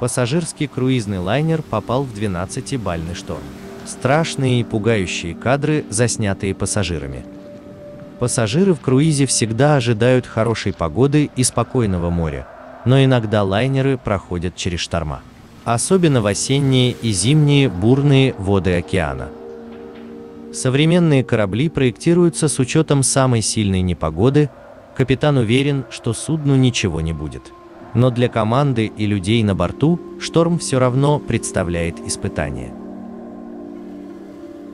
Пассажирский круизный лайнер попал в 12-бальный шторм. Страшные и пугающие кадры, заснятые пассажирами. Пассажиры в круизе всегда ожидают хорошей погоды и спокойного моря, но иногда лайнеры проходят через шторма. Особенно в осенние и зимние бурные воды океана. Современные корабли проектируются с учетом самой сильной непогоды. Капитан уверен, что судну ничего не будет. Но для команды и людей на борту шторм все равно представляет испытание.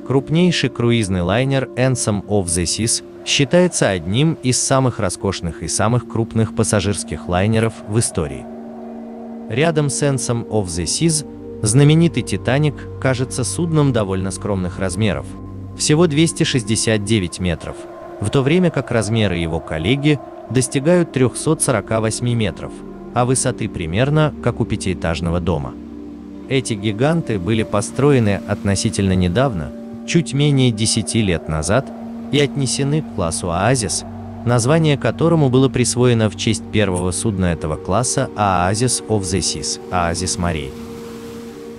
Крупнейший круизный лайнер Anthem of the Seas считается одним из самых роскошных и самых крупных пассажирских лайнеров в истории. Рядом с Anthem of the Seas знаменитый Титаник кажется судном довольно скромных размеров, всего 269 метров, в то время как размеры его коллеги достигают 348 метров, а высоты примерно как у пятиэтажного дома. Эти гиганты были построены относительно недавно, чуть менее 10 лет назад, и отнесены к классу Оазис, название которому было присвоено в честь первого судна этого класса Oasis of the Seas, оазис морей.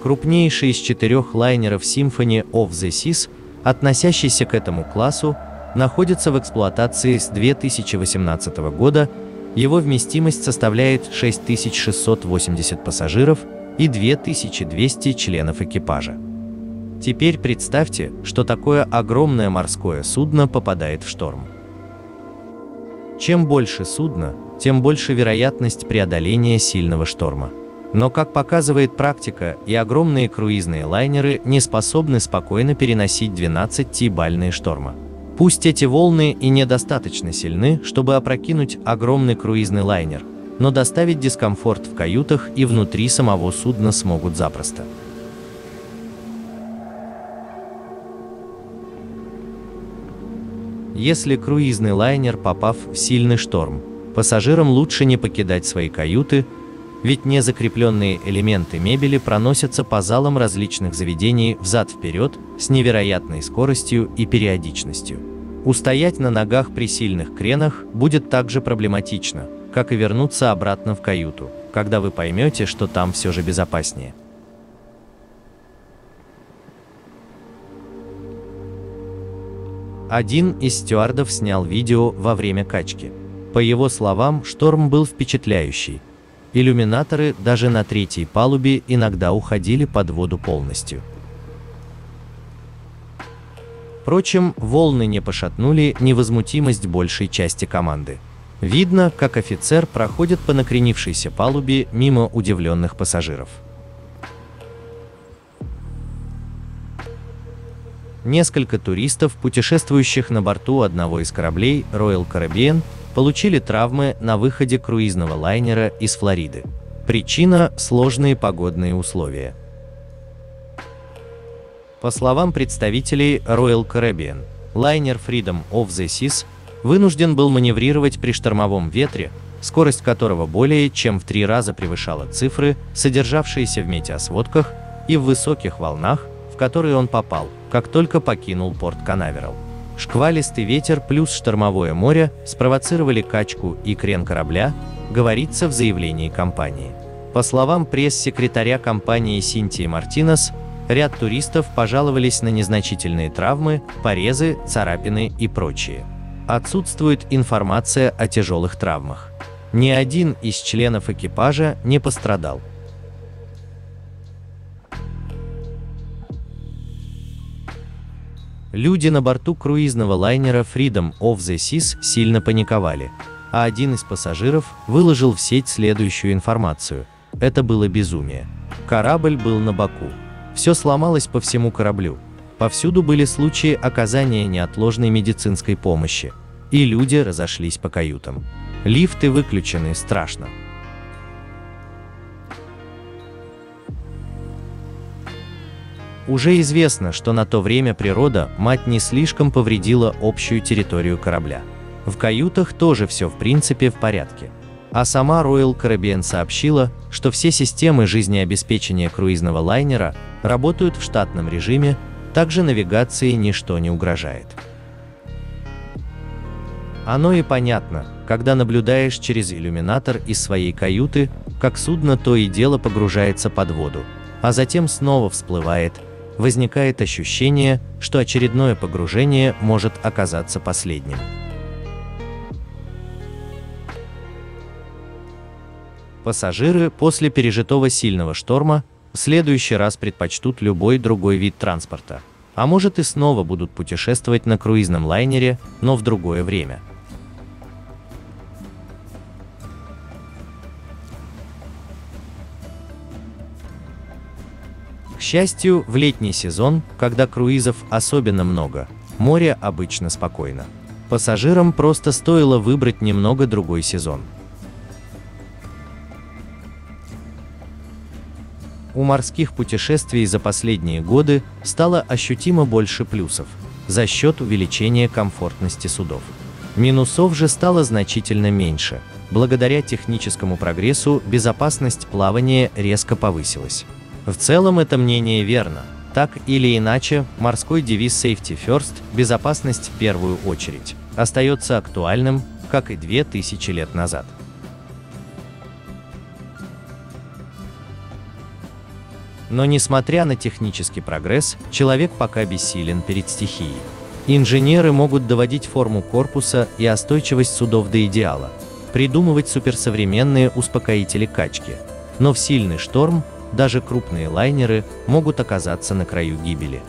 Крупнейший из 4 лайнеров Symphony of the Seas, относящийся к этому классу, находится в эксплуатации с 2018 года. Его вместимость составляет 6680 пассажиров и 2200 членов экипажа. Теперь представьте, что такое огромное морское судно попадает в шторм. Чем больше судно, тем больше вероятность преодоления сильного шторма. Но, как показывает практика, и огромные круизные лайнеры не способны спокойно переносить 12-бальные шторма. Пусть эти волны и недостаточно сильны, чтобы опрокинуть огромный круизный лайнер, но доставить дискомфорт в каютах и внутри самого судна смогут запросто. Если круизный лайнер, попав в сильный шторм, пассажирам лучше не покидать свои каюты, ведь незакрепленные элементы мебели проносятся по залам различных заведений взад-вперед с невероятной скоростью и периодичностью. Устоять на ногах при сильных кренах будет так же проблематично, как и вернуться обратно в каюту, когда вы поймете, что там все же безопаснее. Один из стюардов снял видео во время качки. По его словам, шторм был впечатляющий. Иллюминаторы даже на 3-й палубе иногда уходили под воду полностью. Впрочем, волны не пошатнули невозмутимость большей части команды. Видно, как офицер проходит по накренившейся палубе мимо удивленных пассажиров. Несколько туристов, путешествующих на борту одного из кораблей Royal Caribbean, получили травмы на выходе круизного лайнера из Флориды. Причина – сложные погодные условия. По словам представителей Royal Caribbean, лайнер Freedom of the Seas вынужден был маневрировать при штормовом ветре, скорость которого более чем в 3 раза превышала цифры, содержавшиеся в метеосводках, и в высоких волнах, в которые он попал, как только покинул порт Канаверал. Шквалистый ветер плюс штормовое море спровоцировали качку и крен корабля, говорится в заявлении компании. По словам пресс-секретаря компании Синтии Мартинес, ряд туристов пожаловались на незначительные травмы, порезы, царапины и прочее. Отсутствует информация о тяжелых травмах. Ни один из членов экипажа не пострадал. Люди на борту круизного лайнера Freedom of the Seas сильно паниковали, а один из пассажиров выложил в сеть следующую информацию. Это было безумие. Корабль был на боку. Все сломалось по всему кораблю. Повсюду были случаи оказания неотложной медицинской помощи, и люди разошлись по каютам. Лифты выключены, страшно. Уже известно, что на то время природа, мать, не слишком повредила общую территорию корабля. В каютах тоже все в принципе в порядке. А сама Royal Caribbean сообщила, что все системы жизнеобеспечения круизного лайнера работают в штатном режиме, также навигации ничто не угрожает. Оно и понятно, когда наблюдаешь через иллюминатор из своей каюты, как судно то и дело погружается под воду, а затем снова всплывает. Возникает ощущение, что очередное погружение может оказаться последним. Пассажиры после пережитого сильного шторма в следующий раз предпочтут любой другой вид транспорта, а может и снова будут путешествовать на круизном лайнере, но в другое время. К счастью, в летний сезон, когда круизов особенно много, море обычно спокойно. Пассажирам просто стоило выбрать немного другой сезон. У морских путешествий за последние годы стало ощутимо больше плюсов за счет увеличения комфортности судов. Минусов же стало значительно меньше. Благодаря техническому прогрессу безопасность плавания резко повысилась. В целом это мнение верно. Так или иначе, морской девиз Safety First – безопасность в первую очередь – остается актуальным, как и 2000 лет назад. Но несмотря на технический прогресс, человек пока бессилен перед стихией. Инженеры могут доводить форму корпуса и остойчивость судов до идеала, придумывать суперсовременные успокоители качки. Но в сильный шторм даже крупные лайнеры могут оказаться на краю гибели.